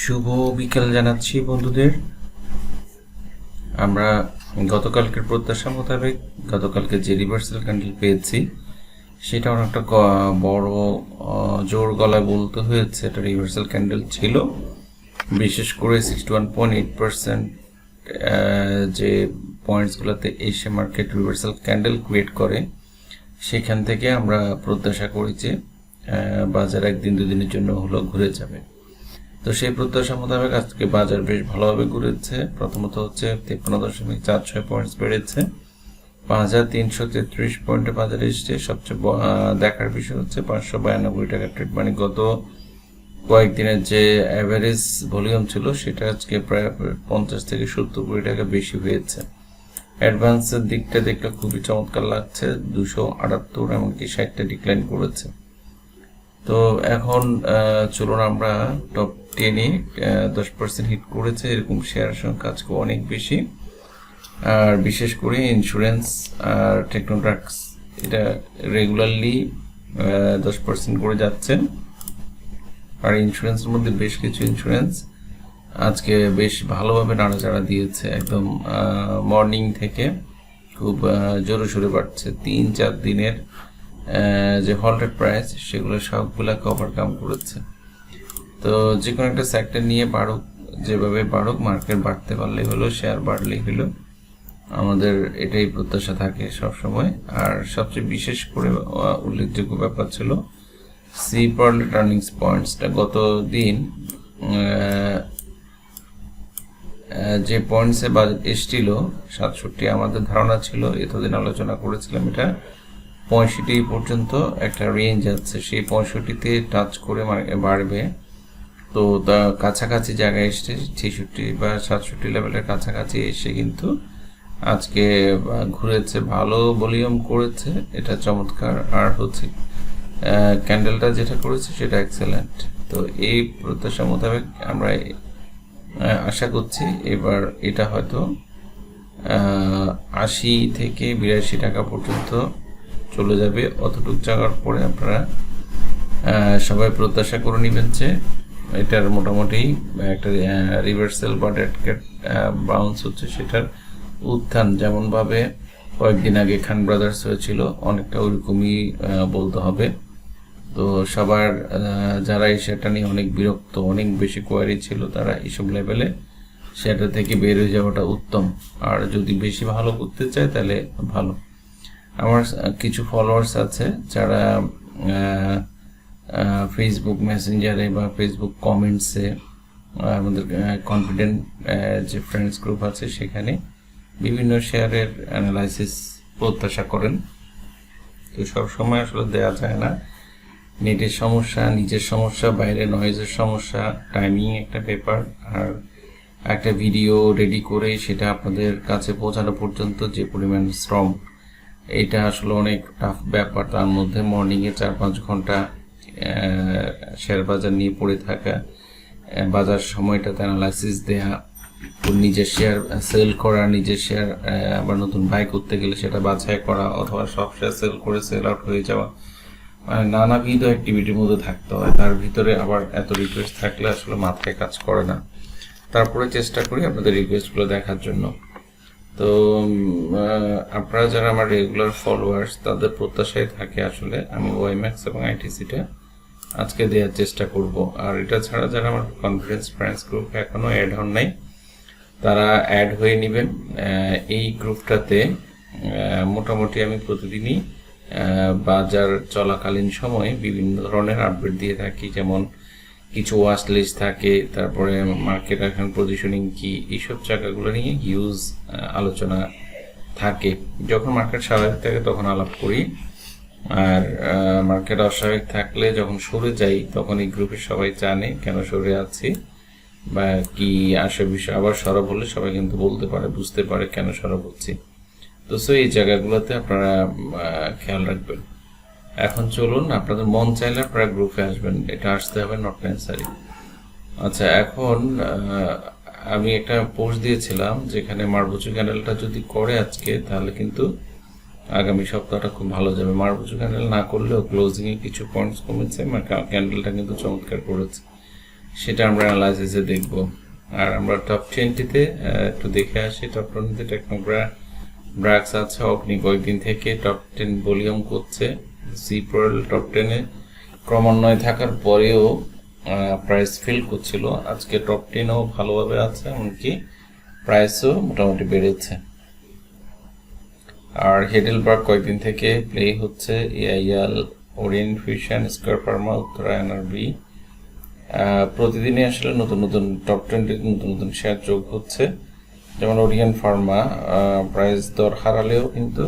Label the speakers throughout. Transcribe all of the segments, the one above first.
Speaker 1: শুভ বিকেল জানাচ্ছি বন্ধুদের। আমরা গতকালকের প্রত্যাশা মোতাবেক গতকালকে যে রিভার্সাল ক্যান্ডেল পেয়েছি সেটা অনেকটা বড় জোর গলায় বলতে হয়েছে এটা রিভার্সাল ক্যান্ডেল ছিল। বিশেষ করে 61.8% যে পয়েন্টসগুলোতে এসে মার্কেট রিভার্সাল ক্যান্ডেল ক্রিয়েট করে সেখান থেকে আমরা প্রত্যাশা করি যে বাজার একদিন দুদিনের জন্য হলো ঘুরে যাবে। তো সেই প্রত্যাশা মোতাবেক আজকে বাজার বেশ ভালোভাবে ঘুরেছে। প্রথমত হচ্ছে 53.46 পয়েন্টস বেড়েছে, 5333 পয়েন্টে বাজারে এসছে। সবচেয়ে দেখার বিষয় হচ্ছে 592 টাকা ট্রেড মানে গত কয়েকদিনের যে অ্যাভারেজ ভলিউম ছিল সেটা আজকে প্রায় 50 থেকে 70 কোটি টাকা বেশি হয়েছে। অ্যাডভান্সের দিকটা দেখলে খুবই চমৎকার লাগছে, 278 এমনকি 60টা ডিক্লাইন করেছে। তো এখন চলুন আমরা টপ 10-এ 10% হিট করেছে এরকম শেয়ার সংখ্যা আজকে অনেক বেশি। আর বিশেষ করে ইন্স্যুরেন্স আর টেকনোড্রাক্স এটা রেগুলারলি 10% করে যাচ্ছে। আর ইন্স্যুরেন্সের মধ্যে বেশ কিছু ইন্স্যুরেন্স আজকে বেশ ভালোভাবে নাড়াচাড়া দিয়েছে, একদম মর্নিং থেকে খুব জোরে সোরে বাড়ছে। 3-4 দিনের যে হল্টেড প্রাইস সেগুলো সবগুলোকে ওভারকাম করেছে। তো যে কোনো একটা সেক্টর নিয়ে বাড়ুক, যেভাবে বাড়ুক, মার্কেট বাড়তে পারলেই হলো, শেয়ার বাড়লেই হলো, আমাদের এটাই প্রত্যাশা থাকে সবসময়। আর সবচেয়ে বিশেষ করে উল্লেখযোগ্য ব্যাপার ছিল সি পার্লেট আর্নিংস পয়েন্টসটা। গত দিন যে পয়েন্টসে বাজেট এসছিল 67, আমাদের ধারণা ছিল, এতদিন আলোচনা করেছিলাম এটা 65 পর্যন্ত একটা রেঞ্জ আছে, সেই 65-তে টাচ করে বাড়বে। তো তা কাছাকাছি জায়গায় এসছে 66 বা 67 লেভেলের কাছাকাছি এসে কিন্তু আজকে ঘুরেছে, ভালো ভলিউম করেছে, এটা চমৎকার। আর হচ্ছে ক্যান্ডেলটা যেটা করেছে সেটা এক্সেলেন্ট। তো এই প্রত্যাশা মোতাবেক আমরা আশা করছি এবার এটা হয়তো 80 থেকে 82 টাকা পর্যন্ত চলে যাবে। অতটুকু যাওয়ার পরে আপনারা সবাই প্রত্যাশা করে নেবেন যে এটার মোটামুটি একটা রিভার্সাল বা ডেড ক্যাট বাউন্স হচ্ছে, সেটার উত্থান যেমনভাবে কয়েকদিন আগে খান ব্রাদার্স হয়েছিল অনেকটা ওইরকমই বলতে হবে। তো সবার যারা এই শেয়ারটা নিয়ে অনেক বিরক্ত, অনেক বেশি কোয়ারি ছিল, তারা এইসব লেভেলে শেয়ারটা থেকে বের হয়ে যাওয়াটা উত্তম। আর যদি বেশি ভালো করতে চায় তাহলে ভালো। আমার কিছু ফলোয়ার্স আছে যারা ফেসবুক মেসেঞ্জারে বা ফেসবুক কমেন্টসে, আমাদের কনফিডেন্ট যে ফ্রেন্ডস গ্রুপ আছে সেখানে বিভিন্ন শেয়ারের অ্যানালাইসিস প্রত্যাশা করেন। তো সবসময় আসলে দেওয়া যায় না, নেটের সমস্যা, নিজের সমস্যা, বাইরে নয়েজের সমস্যা, টাইমিং একটা ব্যাপার। আর একটা ভিডিও রেডি করে সেটা আপনাদের কাছে পৌঁছানো পর্যন্ত যে পরিমাণ শ্রম, এটা আসলে অনেক টাফ ব্যাপার। তার মধ্যে মর্নিংয়ে 4-5 ঘন্টা শেয়ার বাজার নিয়ে পড়ে থাকা, বাজার সময়টাতে অ্যানালাইসিস দেয়া, নিজের শেয়ার সেল করা, নিজের শেয়ার আবার নতুন বাই করতে গেলে সেটা বাছাই করা, অথবা সব শেয়ার সেল করে সেল আউট হয়ে যাওয়া, মানে নানাবিধ অ্যাক্টিভিটির মধ্যে থাকতে হয়। তার ভিতরে আবার এত রিকোয়েস্ট থাকলে আসলে মাথায় কাজ করে না। তারপরে চেষ্টা করি আপনাদের রিকোয়েস্টগুলো দেখার জন্য। তো আপনারা যারা আমার রেগুলার ফলোয়ার্স, তাদের প্রত্যাশায় থাকে আসলে আমি ওয়াইম্যাক্স এবং আইটিসিটা আজকে দেওয়ার চেষ্টা করব। আর এটা ছাড়া যারা আমার কনফিডেন্স ফ্রেন্ডস গ্রুপ এখনও অ্যাড হন নাই, তারা অ্যাড হয়ে নেবেন। এই গ্রুপটাতে মোটামুটি আমি প্রতিদিনই বাজার চলাকালীন সময়ে বিভিন্ন ধরনের আপডেট দিয়ে থাকি, যেমন কিছু ওয়াচ লিস্ট থাকে, তারপরে মার্কেট এখন পজিশনিং কি, এইসব জায়গাগুলো নিয়ে হিউজ আলোচনা থাকে। যখন মার্কেট স্বাভাবিক থাকে তখন আলাপ করি, আর মার্কেট অস্বাভাবিক থাকলে যখন সরে যাই তখন এই গ্রুপে সবাই জানে কেন সরে আছি বা কি আসে বিষয়। আবার সরব হলে সবাই কিন্তু বলতে পারে, বুঝতে পারে কেন সরব হচ্ছি। তো এই জায়গাগুলোতে আপনারা খেয়াল রাখবেন। এখন চলুন, আপনাদের মন চাইলে আপনারা গ্রুপে আসবেন, এটা আসতে হবে, নট নেসেসারি। আচ্ছা, এখন আমি একটা পোস্ট দিয়েছিলাম যেখানে মারবুচু ক্যান্ডেলটা যদি করে আজকে তাহলে কিন্তু আগামী সপ্তাহটা খুব ভালো যাবে। মারবুচু ক্যান্ডেল না করলেও ক্লোজিংয়ে কিছু পয়েন্টস কমেছে, ক্যান্ডেলটা কিন্তু চমৎকার করেছে। সেটা আমরা অ্যানালাইসিসে দেখব। আর আমরা টপ 20-তে একটু দেখে আসি। টপ 20-তে টেকনোগ্রা ব্র্যাক্স আছে। অগ্নি কয়েকদিন থেকে টপ 10 ভলিউম করছে। সিপ্রল টপ 10-এ ক্রমান্বয়ে থাকার পরেও প্রাইস ফিল করছিল। আজকে টপ 10-ও ভালোভাবে আছে, এমনকি প্রাইসও মোটামুটি বেড়েছে। আর হেডেলবার্গ কয়েকদিন থেকে প্লে হচ্ছে। AIL, Orient fusion, square Pharma, Uttara NRB, প্রতিদিনই আসলে নতুন নতুন টপ 20 নতুন নতুন শেয়ার যোগ হচ্ছে। যেমন ওরিয়েন্ট ফার্মা প্রাইস দর হারালেও কিন্তু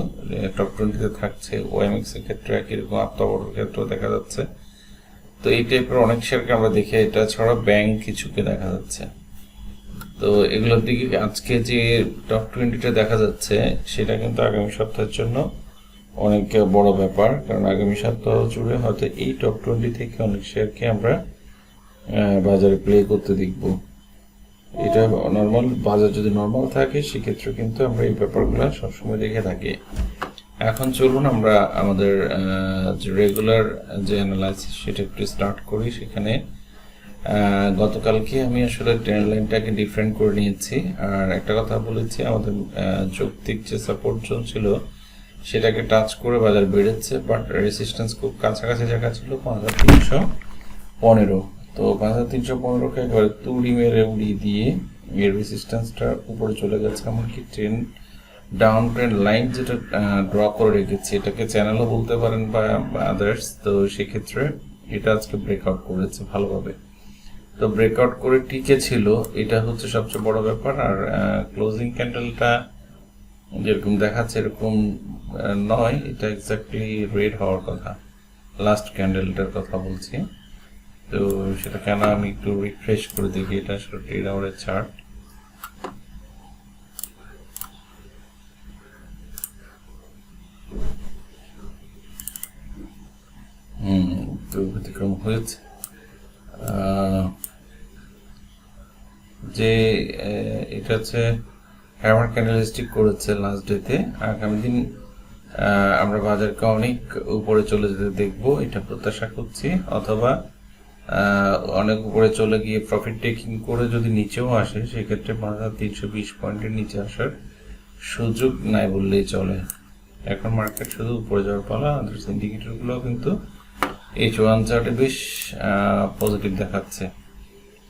Speaker 1: টপ 20-তে থাকছে। ওএমএক্স এর ক্ষেত্রে একই রকম, আত্মাবরের ক্ষেত্রেও দেখা যাচ্ছে। তো এই টাইপের অনেক শেয়ারকে আমরা দেখি। এটা ছাড়া ব্যাংক কিছুকে দেখা যাচ্ছে। তো এগুলোর দিকে আজকে যে টপ 20-টা দেখা যাচ্ছে সেটা কিন্তু আগামী সপ্তাহের জন্য অনেক বড় ব্যাপার, কারণ আগামী সপ্তাহ জুড়ে হয়তো এই টপ 20 থেকে অনেক শেয়ারকে আমরা বাজারে প্লে করতে দেখব। এটা নর্মাল বাজার যদি নর্মাল থাকে সেক্ষেত্রে কিন্তু আমরা এই ব্যাপারগুলো সবসময় দেখে থাকি। এখন চলুন আমরা আমাদের যে রেগুলার যে অ্যানালাইসিস সেটা একটু স্টার্ট করি। সেখানে গতকালকে আমি আসলে ট্রেন্ড লাইনটাকে ডিফারেন্ট করে নিয়েছি। আর একটা কথা বলেছি, আমাদের যৌক্তিক যে সাপোর্ট জোন ছিল সেটাকে টাচ করে বাজার বেড়েছে, বাট রেসিস্ট্যান্স খুব কাছাকাছি জায়গা ছিল 5315। তো 5315-কে একেবারে তুড়ি মেরে উড়িয়ে দিয়ে এর রেসিস্ট্যান্সটা উপরে চলে গেছে। এমনকি ট্রেন্ড ডাউন ট্রেন্ড লাইন যেটা ড্র করে রেখেছি, এটাকে চ্যানেলও বলতে পারেন বা আদার্স। তো সেক্ষেত্রে এটা আজকে ব্রেকআউট করেছে ভালোভাবে। তো ব্রেকআউট করে টিকে ছিল, এটা হচ্ছে সবচেয়ে বড় ব্যাপার। আর ক্লোজিং ক্যান্ডেলটা যেরকম দেখাচ্ছে এরকম নয়, এটা এক্স্যাক্টলি রেড হওয়ার কথা। লাস্ট ক্যান্ডেলটার কথা বলছি। তো সেটা কেন আমি একটু রিফ্রেশ করে দেখি। এটা আসলে 3 আওয়ারের চার্ট। তো ব্যতিক্রম হয়েছে যে এটা হচ্ছে হ্যামার ক্যান্ডেলস্টিক করেছে লাস্ট ডেতে। আগামী দিন আমরা বাজারকে অনেক উপরে চলে যেতে দেখবো, এটা প্রত্যাশা করছি। অথবা অনেক উপরে চলে গিয়ে প্রফিট টেকিং করে যদি নিচেও আসে সেক্ষেত্রে 5320 পয়েন্টের নিচে আসার সুযোগ নাই বললেই চলে। এখন মার্কেট শুধু উপরে যাওয়ার পালা। আদার্স ইন্ডিকেটরগুলো কিন্তু H1 চার্টে বেশ পজিটিভ দেখাচ্ছে।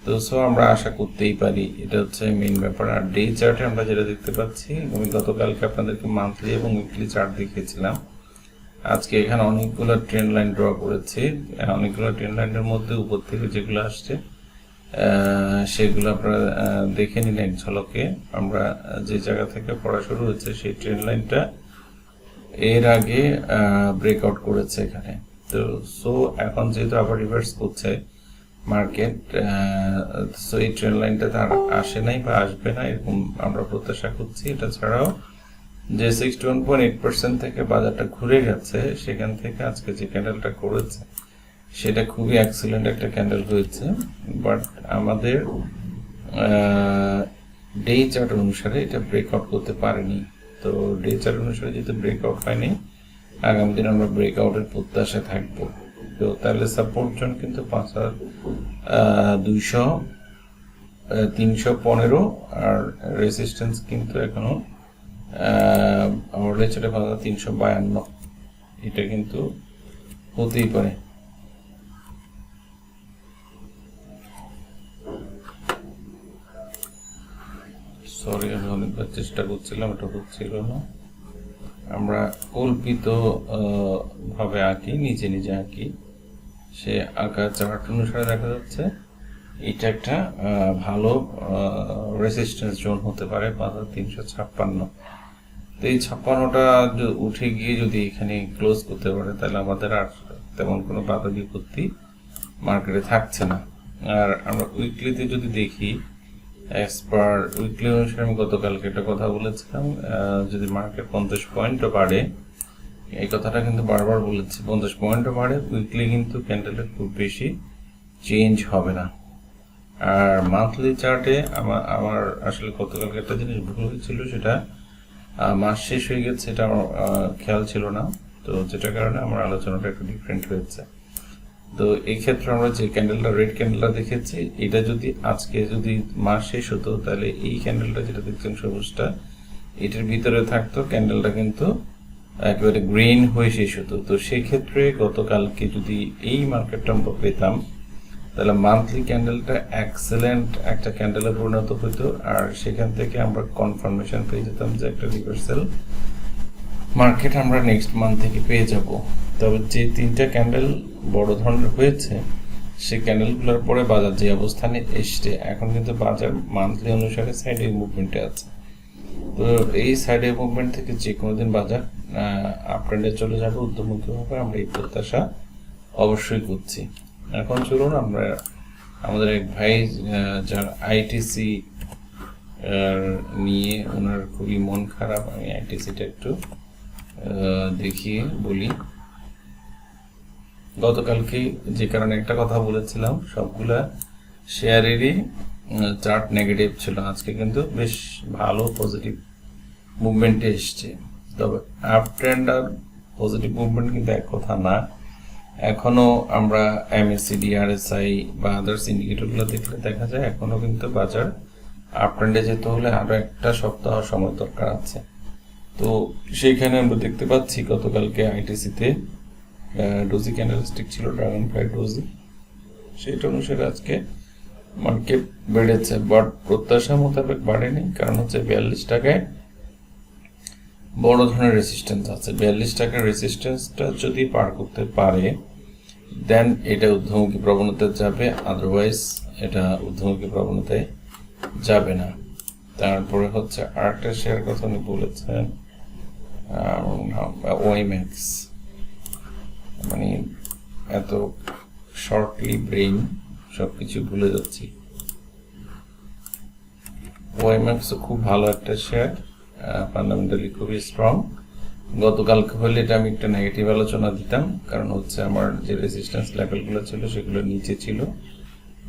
Speaker 1: তো সো আমরা আশা করতেই পারি, এটা হচ্ছে মেইন ব্যাপার। আর ডে চার্টে আমরা যেটা দেখতে পাচ্ছি, আমি গতকালকে আপনাদেরকে মান্থলি এবং উইকলি চার্ট দেখিয়েছিলাম। আজকে এখানে অনেকগুলো ট্রেন্ড লাইন ড্র করেছি। অনেকগুলো ট্রেন্ড লাইনের মধ্যে উপর থেকে যেগুলো আসছে সেগুলো আপনারা দেখে নিন এক ঝলকে। আমরা যে জায়গা থেকে পড়া শুরু হচ্ছে সেই ট্রেন্ড লাইনটা এর আগে ব্রেকআউট করেছে এখানে। তো সো এখন যেহেতু আবার রিভার্স করছে মার্কেট, সো এই ট্রেন্ড লাইনটা তার আসে নাই বা আসবে না এরকম আমরা প্রত্যাশা করছি। এটা ছাড়াও যে 61.8% থেকে বাজারটা ঘুরে গেছে, সেখান থেকে আজকে যে ক্যান্ডেলটা করেছে সেটা খুবই এক্সিলেন্ট একটা ক্যান্ডেল হয়েছে। বাট আমাদের ডে চার্ট অনুসারে এটা ব্রেকআউট করতে পারেনি। তো ডে চার্ট অনুসারে যেহেতু ব্রেকআউট হয়নি, আগামী দিন আমরা ব্রেকআউটের প্রত্যাশা থাকবো। তো তাহলে সাপোর্ট জোন কিন্তু 5200, 315 আর রেসিস্ট্যান্স কিন্তু এখনো আওয়ারলি চার্টে 352। এটা কিন্তু হতেই পারে। সরি, আমি অনেকবার চেষ্টা করছিলাম, এটা হচ্ছিল না। আমরা কল্পিত ভাবে আঁকি, নিজে নিজে আঁকি। সে আঁকা চার্ট অনুসারে দেখা যাচ্ছে এটা একটা ভালো রেসিস্ট্যান্স জোন হতে পারে 5356। তো এই 56টা উঠে গিয়ে যদি এখানে ক্লোজ করতে পারে তাহলে আমাদের আর তেমন কোনো বাধা বিপত্তি মার্কেটে থাকছে না। আর আমরা উইকলিতে যদি দেখি, অ্যাজ পার উইকলি অনুসারে আমি গতকালকে একটা কথা বলেছিলাম, যদি মার্কেট 50 পয়েন্টও বাড়ে, এই কথাটা কিন্তু বারবার বলেছি, 50 পয়েন্টও বাড়ে উইকলি কিন্তু ক্যান্ডেলের খুব বেশি চেঞ্জ হবে না। আর মান্থলি চার্টে আমার আসলে গতকালকে একটা জিনিস ভুল হয়েছিল, সেটা মাস শেষ হয়ে গেছে, এটা আমার খেয়াল ছিল না। তো যেটার কারণে আমার আলোচনাটা একটু ডিফারেন্ট হয়েছে। তো এই ক্ষেত্রে আমরা যে ক্যান্ডেলটা রেড ক্যান্ডেলটা দেখেছি, এটা যদি আজকে যদি মাস শেষ হতো, তাহলে এই ক্যান্ডেলটা যেটা দেখছেন সবুজটা, এটার ভিতরে থাকতো, ক্যান্ডেলটা কিন্তু একেবারে গ্রিন হয়ে শেষ হতো। তো সেই ক্ষেত্রে গতকালকে যদি এই মার্কেটটা আমরা পেতাম, তাহলে মান্থলি ক্যান্ডেলটা এক্সেলেন্ট একটা ক্যান্ডেলে পরিণত হতো, আর সেখান থেকে আমরা কনফার্মেশন পেয়ে যেতাম যে একটা রিভার্সাল মার্কেট আমরা নেক্সট মান্থ থেকে পেয়ে যাব। তবে যে তিনটা ক্যান্ডেল বড় ধরনের হয়েছে, সেই ক্যান্ডেলগুলোর পরে বাজার যে অবস্থানে এসছে, এখন কিন্তু বাজার মান্থলি অনুসারে সাইডের মুভমেন্টে আছে। তো এই সাইডের মুভমেন্ট থেকে যে কোনো দিন বাজার আপ ট্রেন্ডে চলে যাবে ঊর্ধ্বমুখী হবে, আমরা এই প্রত্যাশা অবশ্যই করছি। এখন চলুন আমরা আমাদের এক ভাই যার আইটিসি নিয়ে ওনার খুবই মন খারাপ, আমি আইটিসিটা একটু দেখিয়ে বলি। গতকালকে যে কারণে একটা কথা বলেছিলাম, সবগুলা শেয়ারেরই চার্ট নেগেটিভ ছিল, আজকে কিন্তু বেশ ভালো পজিটিভ মুভমেন্টে এসছে। তবে আপ ট্রেন্ড আর পজিটিভ মুভমেন্ট কিন্তু এক কথা না। এখনো আমরা এমএসসিডি, আরএসআই বা আদার্স ইন্ডিকেটরগুলো দেখলে দেখা যায় এখনো কিন্তু বাজার আপ ট্রেন্ডে যেতে হলে আরো একটা সপ্তাহ সময় দরকার আছে। তো সেইখানে আমরা দেখতে পাচ্ছি গতকালকে আইটিসিতে ডোজি ক্যান্ডেলস্টিক ছিল, ড্রাগন ফ্লাই ডোজি, সেটা অনুসারে আজকে মার্কেট বেড়েছে, বাট প্রত্যাশা মোতাবেক বাড়েনি। কারণ হচ্ছে 42 টাকায় বড় ধরনের রেসিস্টেন্স আছে। 42 টাকার রেসিস্টেন্সটা যদি পার করতে পারে, দেন এটা ঊর্ধ্বমুখী প্রবণতায় যাবে, আদারওয়াইজ এটা ঊর্ধ্বমুখী প্রবণতায় যাবে না। তারপরে হচ্ছে আরেকটা শেয়ার কথা উনি বলেছেন, ওয়াইম্যাক্স, মানে এত শর্টলি ব্রেইন সবকিছু ভুলে যাচ্ছি। ওয়াইম্যাক্সও খুব ভালো একটা শেয়ার, ফান্ডামেন্টালি খুবই স্ট্রং। গতকালকে হলে এটা আমি একটা নেগেটিভ আলোচনা দিতাম, কারণ হচ্ছে আমার যে রেজিস্ট্যান্স লেভেলগুলো ছিল সেগুলো নিচে ছিল,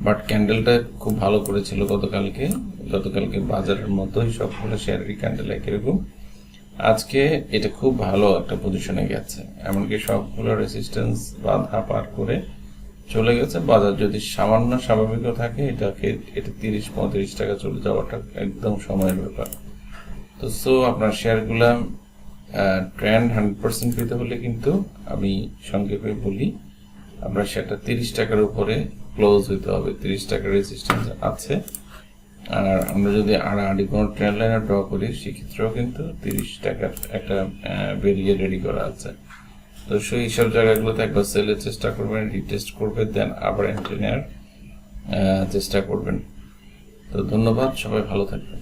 Speaker 1: বাট ক্যান্ডেলটা খুব ভালো করেছিল গতকালকে বাজারের মতোই সবগুলো শেয়ারেরই ক্যান্ডেল একরকম। আজকে এটা খুব ভালো একটা পজিশনে গেছে, এমনকি সবগুলো রেজিস্ট্যান্স বাধা পার করে চলে গেছে। বাজার যদি সামান্য স্বাভাবিকও থাকে, এটা 30-35 টাকা চলে যাওয়াটা একদম সময়ের ব্যাপার। তো আপনার শেয়ারগুলা ট্রেন্ড 100% পেতে হলে কিন্তু আমি সংক্ষেপে বলি, আমরা সেটা 30 টাকার উপরে ক্লোজ হইতে হবে। 30 টাকার রেজিস্ট্যান্স আছে, আর আমরা যদি আড়াআড়ি কোনো ট্রেন্ড লাইনে ড্র করি, সেক্ষেত্রেও কিন্তু 30 টাকার একটা বেরিয়ে রেডি করা আছে। তো সেই সব জায়গাগুলোতে একবার সেলের চেষ্টা করবেন, রিটেস্ট করবেন, দেন আবার এন্ট্রি নেওয়ার চেষ্টা করবেন। তো ধন্যবাদ, সবাই ভালো থাকবেন।